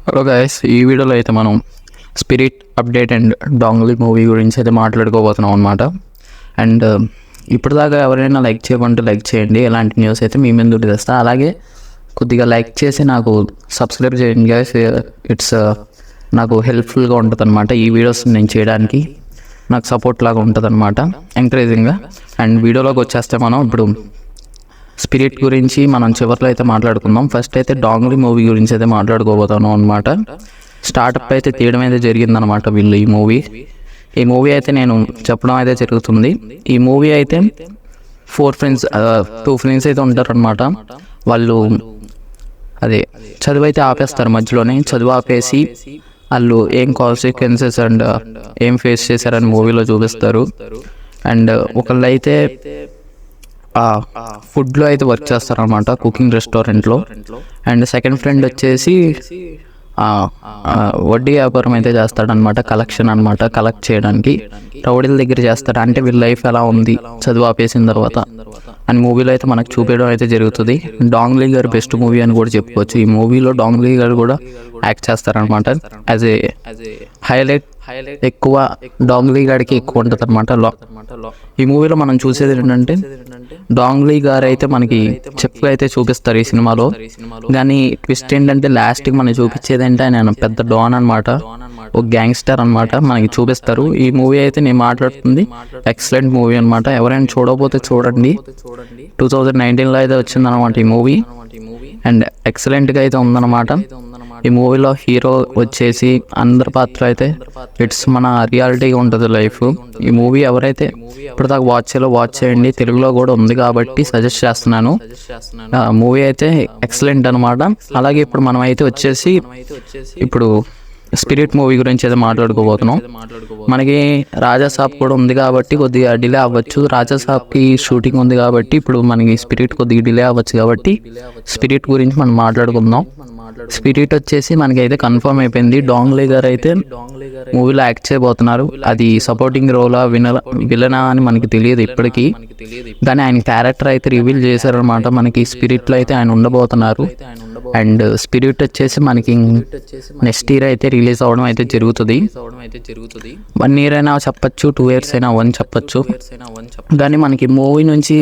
Hello guys, ఈ వీడియోలో అయితే మనం స్పిరిట్ అప్డేట్ అండ్ డాంగ్లీ మూవీ గురించి అయితే మాట్లాడుకోబోతున్నాం అనమాట. అండ్ ఇప్పటిదాకా ఎవరైనా లైక్ చేయమంటే లైక్ చేయండి. ఇలాంటి న్యూస్ అయితే మీ ముందు తెస్తా. అలాగే కొద్దిగా లైక్ చేసి నాకు సబ్స్క్రైబ్ చేయండి గైస్. ఇట్స్ నాకు హెల్ప్ఫుల్గా ఉంటుంది అనమాట. ఈ వీడియోస్ నేను చేయడానికి నాకు సపోర్ట్ లాగా ఉంటుంది అనమాట, ఎంకరేజింగ్గా. అండ్ వీడియోలోకి వచ్చేస్తే మనం ఇప్పుడు స్పిరిట్ గురించి మనం చివరిలో అయితే మాట్లాడుకుందాం. ఫస్ట్ అయితే డాంగ్లీ మూవీ గురించి అయితే మాట్లాడుకోబోతాను అనమాట. స్టార్టప్ అయితే తీయడం అయితే జరిగిందనమాట వీళ్ళు. ఈ మూవీ అయితే నేను చెప్పడం అయితే జరుగుతుంది. ఈ మూవీ అయితే 2 ఫ్రెండ్స్ అయితే ఉంటారనమాట. వాళ్ళు అదే చదువు అయితే ఆపేస్తారు మధ్యలోనే. చదువు ఆపేసి వాళ్ళు ఏం కాన్సిక్వెన్సెస్ అండ్ ఏం ఫేస్ చేశారని మూవీలో చూపిస్తారు. అండ్ ఒకళ్ళు అయితే ఫుడ్లో అయితే వర్క్ చేస్తారనమాట, కుకింగ్ రెస్టారెంట్లో. అండ్ సెకండ్ ఫ్రెండ్ వచ్చేసి వడ్డీ వ్యాపారం అయితే చేస్తాడనమాట, కలెక్ట్ చేయడానికి రౌడీల దగ్గర చేస్తాడు. అంటే వీళ్ళ లైఫ్ ఎలా ఉంది చదువు ఆపేసిన తర్వాత అని మూవీలో అయితే మనకు చూపించడం అయితే జరుగుతుంది. డాంగ్లీ గారు బెస్ట్ మూవీ అని కూడా చెప్పుకోవచ్చు. ఈ మూవీలో డాంగ్లీ గారు కూడా యాక్ట్ చేస్తారనమాట. యాజ్ ఏ హైలైట్ ఎక్కువ డాంగ్లీ గారికి ఎక్కువ ఉంటుంది అనమాట. ఈ మూవీలో మనం చూసేది ఏంటంటే డాంగ్లీ గారు అయితే మనకి చెప్పుగా అయితే చూపిస్తారు ఈ సినిమాలో. కానీ ట్విస్ట్ ఏంటంటే లాస్ట్కి మనం చూపించేది అంటే ఆయన పెద్ద డాన్ అనమాట, ఒక గ్యాంగ్స్టర్ అనమాట మనకి చూపిస్తారు. ఈ మూవీ అయితే నేను మాట్లాడుతుంది ఎక్సలెంట్ మూవీ అనమాట. ఎవరైనా చూడకపోతే చూడండి. 2019లో అయితే వచ్చిందనమాట ఈ మూవీ. అండ్ ఎక్సలెంట్గా అయితే ఉందన్నమాట. ఈ మూవీలో హీరో వచ్చేసి అందరి పాత్ర అయితే ఇట్స్ మన రియాలిటీగా ఉంటుంది లైఫ్. ఈ మూవీ ఎవరైతే ఇప్పటిదాకా వాచ్ చేయండి. తెలుగులో కూడా ఉంది కాబట్టి సజెస్ట్ చేస్తున్నాను. మూవీ అయితే ఎక్సలెంట్ అనమాట. అలాగే ఇప్పుడు మనం అయితే వచ్చేసి ఇప్పుడు స్పిరిట్ మూవీ గురించి అయితే మాట్లాడుకోబోతున్నాం. మనకి రాజాసాబ్ కూడా ఉంది కాబట్టి కొద్దిగా డిలే అవ్వచ్చు. రాజాసాబ్కి షూటింగ్ ఉంది కాబట్టి ఇప్పుడు మనకి స్పిరిట్ కొద్దిగా డిలే అవ్వచ్చు. కాబట్టి స్పిరిట్ గురించి మనం మాట్లాడుకుందాం. స్పిరిట్ వచ్చేసి మనకైతే కన్ఫర్మ్ అయిపోయింది. డాంగ్లీ గారు అయితే మూవీలో యాక్ట్ చేయబోతున్నారు. అది సపోర్టింగ్ రోలా విలనా అని మనకి తెలియదు ఇప్పటికీ. కానీ ఆయన క్యారెక్టర్ అయితే రివీల్ చేశారనమాట. మనకి స్పిరిట్లో అయితే ఆయన ఉండబోతున్నారు. అండ్ స్పిరిట్ వచ్చేసి మనకి నెక్స్ట్ ఇయర్ అయితే రిలీజ్ అవ్వడం అయితే జరుగుతుంది. 1 year అయినా చెప్పచ్చు, 2 years అయినా చెప్పచ్చు. కానీ మనకి మూవీ నుంచి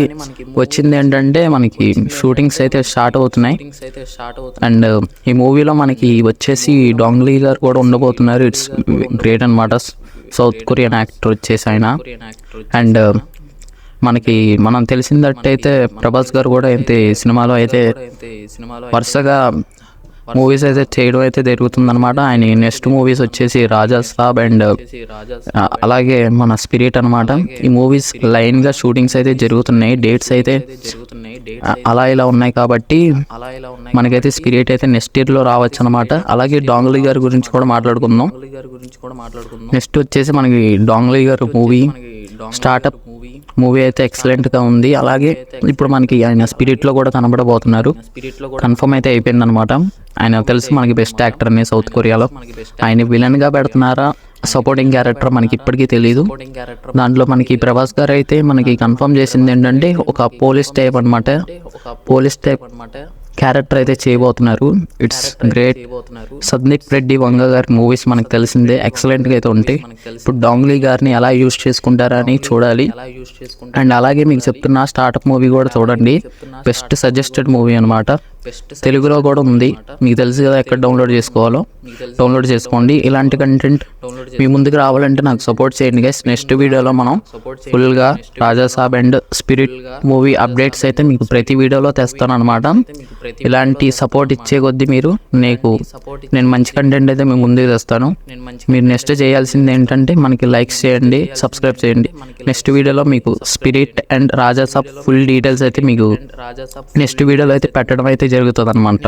వచ్చింది ఏంటంటే మనకి షూటింగ్స్ అయితే స్టార్ట్ అవుతున్నాయి. అండ్ ఈ మూవీలో మనకి వచ్చేసి డాంగ్లీ గారు కూడా ఉండబోతున్నారు. ఇట్స్ గ్రేట్ అనమాట. సౌత్ కొరియన్ యాక్టర్ వచ్చేసి ఆయన. అండ్ మనం తెలిసిందట్టయితే ప్రభాస్ గారు కూడా అయితే సినిమాలో అయితే వరుసగా మూవీస్ అయితే చేయడం అయితే జరుగుతుందన్నమాట. ఆయన నెక్స్ట్ మూవీస్ వచ్చేసి రాజాసాబ్ అండ్ అలాగే మన స్పిరిట్ అనమాట. ఈ మూవీస్ లైన్గా షూటింగ్స్ అయితే జరుగుతున్నాయి. డేట్స్ అయితే అలా ఇలా ఉన్నాయి కాబట్టి మనకైతే స్పిరిట్ అయితే నెక్స్ట్ ఇయర్లో రావచ్చు అనమాట. అలాగే డాంగ్లీ గారి గురించి కూడా మాట్లాడుకుందాం. నెక్స్ట్ వచ్చేసి మనకి డాంగ్లీ గారు స్టార్టప్ మూవీ అయితే ఎక్సలెంట్గా ఉంది. అలాగే ఇప్పుడు మనకి ఆయన స్పిరిట్లో కూడా కనబడబోతున్నారు. కన్ఫర్మ్ అయితే అయిపోయింది అనమాట. ఆయన తెలుసు మనకి బెస్ట్ యాక్టర్ అని సౌత్ కొరియాలో. ఆయన విలన్గా పెడుతున్నారా సపోర్టింగ్ క్యారెక్టర్ మనకి ఇప్పటికీ తెలియదు. దాంట్లో మనకి ప్రభాస్ గారు అయితే మనకి కన్ఫర్మ్ చేసింది ఏంటంటే ఒక పోలీస్ టైప్ క్యారెక్టర్ అయితే చేయబోతున్నారు. It's great. సందీప్ రెడ్డి వంగ గారి మూవీస్ మనకు తెలిసిందే, ఎక్సలెంట్గా అయితే ఉంటాయి. ఇప్పుడు డాంగ్లీ గారిని ఎలా యూజ్ చేసుకుంటారా అని చూడాలి. అండ్ అలాగే మీకు చెప్తున్నా స్టార్టప్ మూవీ కూడా చూడండి. బెస్ట్ సజెస్టెడ్ మూవీ అనమాట. తెలుగులో కూడా ఉంది. మీకు తెలుసు కదా ఎక్కడ డౌన్లోడ్ చేసుకోవాలో. డౌన్లోడ్ చేసుకోండి. ఇలాంటి కంటెంట్ మీ ముందుకు రావాలంటే నాకు సపోర్ట్ చేయండి గైస్. నెక్స్ట్ వీడియోలో మనం ఫుల్గా Raja Saab and Spirit movie updates అయితే మీకు ప్రతి వీడియోలో తెస్తాను అనమాట. ఇలాంటి సపోర్ట్ ఇచ్చే కొద్దీ నేను మంచి కంటెంట్ అయితే మీ ముందుకు తెస్తాను. మీరు నెక్స్ట్ చేయాల్సింది ఏంటంటే మనకి లైక్స్ చేయండి, సబ్స్క్రైబ్ చేయండి. నెక్స్ట్ వీడియోలో మీకు Spirit and Raja Saab full details అయితే మీకు నెక్స్ట్ వీడియోలో అయితే పెట్టడం అయితే జరుగుతుంది అనమాట.